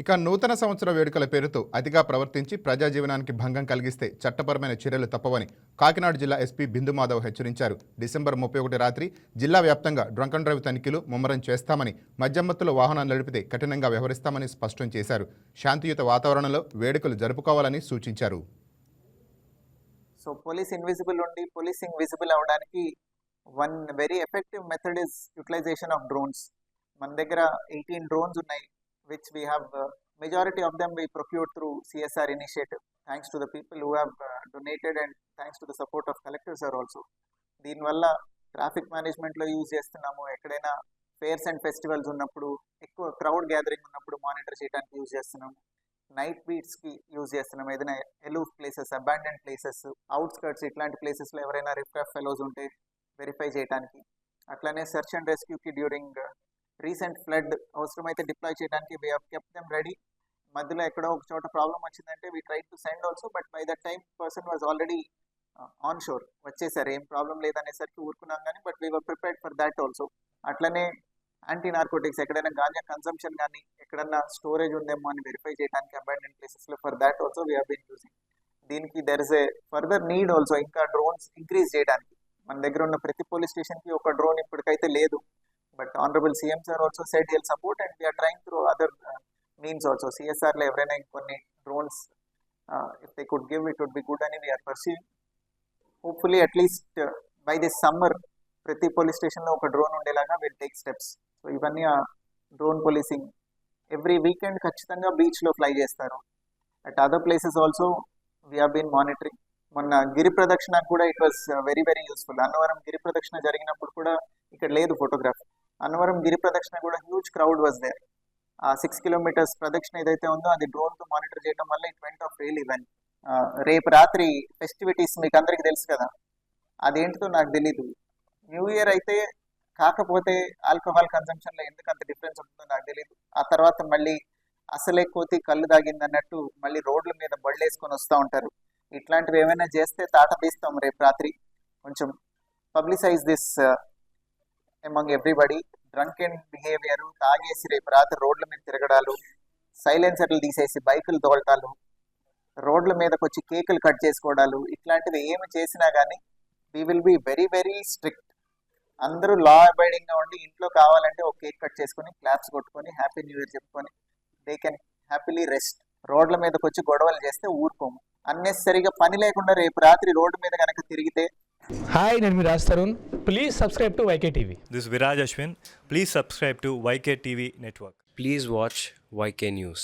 ఇక నూతన సంవత్సర వేడుకల పేరుతో అతిగా ప్రవర్తించి ప్రజా జీవనానికి భంగం కలిగిస్తే చట్టపరమైన చర్యలు తప్పవని కాకినాడ జిల్లా ఎస్పీ బిందు మాధవ్ హెచ్చరించారు. డిసెంబర్ 31 రాత్రి జిల్లా వ్యాప్తంగా డ్రంక్ అండ్ డ్రైవ్ తనిఖీలు ముమ్మరం చేస్తామని, మద్యమత్తులో వాహనాలు నడిపితే కఠినంగా వ్యవహరిస్తామని స్పష్టం చేశారు. శాంతియుత వాతావరణంలో వేడుకలు జరుపుకోవాలని సూచించారు. సో పోలీస్ ఇన్విజిబుల్ ఉండి పోలీసింగ్ విజిబుల్ అవడానికి one very effective method is utilization of drones. మన దగ్గర 18 డ్రోన్స్ ఉన్నాయి, which we have majority of them we procured through CSR initiative, thanks to the people who have donated and thanks to the support of collectors are also. దీని వల్ల traffic మేనేజ్మెంట్లో use చేస్తున్నాము. ఎక్కడైనా fares and festivals ఉన్నప్పుడు, ఎక్కువ crowd gathering ఉన్నప్పుడు monitor చేయడానికి use చేస్తున్నాము. నైట్ బీట్స్కి యూజ్ చేస్తున్నాం. ఏదైనా aloof places, abandoned places, outskirts ఇట్లాంటి ప్లేసెస్లో ఎవరైనా రిఫ్రాఫ్ ఫెలోస్ ఉంటే వెరిఫై చేయడానికి. అట్లానే సెర్చ్ అండ్ రెస్క్యూకి డ్యూరింగ్ రీసెంట్ ఫ్లడ్ అవసరమైతే డిప్లాయ్ చేయడానికి we have kept them ready. మధ్యలో ఎక్కడో ఒక చోట ప్రాబ్లం వచ్చిందంటే we try to send also, but by that time person was already on shore, వచ్చేసారు, ఏం ప్రాబ్లం లేదనేసరికి ఊరుకున్నాం. కానీ but we were prepared for that also. అట్లనే యాంటీ నార్కోటిక్స్, ఎక్కడైనా గాంజా కన్సంప్షన్ కానీ ఎక్కడన్నా స్టోరేజ్ ఉందేమో అని వెరిఫై చేయడానికి అబాండెంట్ ప్లేసెస్లో, for that also we have been using. దీనికి there is a further need also, ఇంకా డ్రోన్స్ ఇంక్రీజ్ చేయడానికి. మన దగ్గర ఉన్న ప్రతి పోలీస్ స్టేషన్కి ఒక డ్రోన్ ఇప్పటికైతే లేదు. But Honorable CM sir also said he'll support, and we are trying through other means also. CSR lo evraina inkonni drones if they could give, it would be good ani we are pursuing. Hopefully at least by this summer prati police station lo oka drone undelaga we'll take steps. So ivanni drone policing every weekend khachithanga beach lo fly chestaru. At other places also we have been monitoring. మొన్న గిరి ప్రదక్షిణకు కూడా it was very very useful. Annavaram గిరి ప్రదక్షిణ జరిగినప్పుడు కూడా ఇక్కడ లేదు ఫోటోగ్రాఫ్. అన్నవరం గిరి ప్రదక్షిణ కూడా హ్యూజ్ క్రౌడ్ వాజ్ దేర్. ఆ 6 కిలోమీటర్స్ ప్రదక్షిణ ఏదైతే ఉందో అది డ్రోన్తో మానిటర్ చేయడం వల్ల it went off real event. రేపు రాత్రి ఫెస్టివిటీస్ మీకు అందరికీ తెలుసు కదా, అదేంటితో నాకు తెలీదు. న్యూ ఇయర్ అయితే కాకపోతే ఆల్కహాల్ కన్సంప్షన్లో ఎందుకు అంత డిఫరెన్స్ ఉంటుందో నాకు తెలీదు. ఆ తర్వాత మళ్ళీ అసలే కోతి కళ్ళు దాగింది అన్నట్టు మళ్ళీ రోడ్ల మీద బళ్ళు వేసుకొని వస్తూ ఉంటారు. ఇట్లాంటివి ఏమైనా చేస్తే తాట తీస్తాం రేపు రాత్రి. కొంచెం publicize this among everybody. Drunk and behaviour, తాగేసి రేపు రాత్రి రోడ్ల మీద తిరగడాలు, సైలెన్సర్లు తీసేసి బైకులు తోలటాలు, రోడ్ల మీదకి వచ్చి కేకులు కట్ చేసుకోవడాలు, ఇట్లాంటివి ఏమి చేసినా కానీ we will be very very strict. అందరూ లా అబైడింగ్గా ఉండి ఇంట్లో కావాలంటే ఒక కేక్ కట్ చేసుకొని క్లాప్స్ కొట్టుకొని హ్యాపీ న్యూ ఇయర్ చెప్పుకొని దే కెన్ హ్యాపీలీ రెస్ట్. రోడ్ల మీదకి వచ్చి గొడవలు చేస్తే ఊరుకోము. అన్నెసరిగా పని లేకుండా రేపు రాత్రి రోడ్డు మీద కనుక తిరిగితే. హాయ్, నేను మీ Raj Tarun. Please subscribe to YK TV. This is Viraj Ashwin. Please subscribe to YK TV Network. Please watch YK News.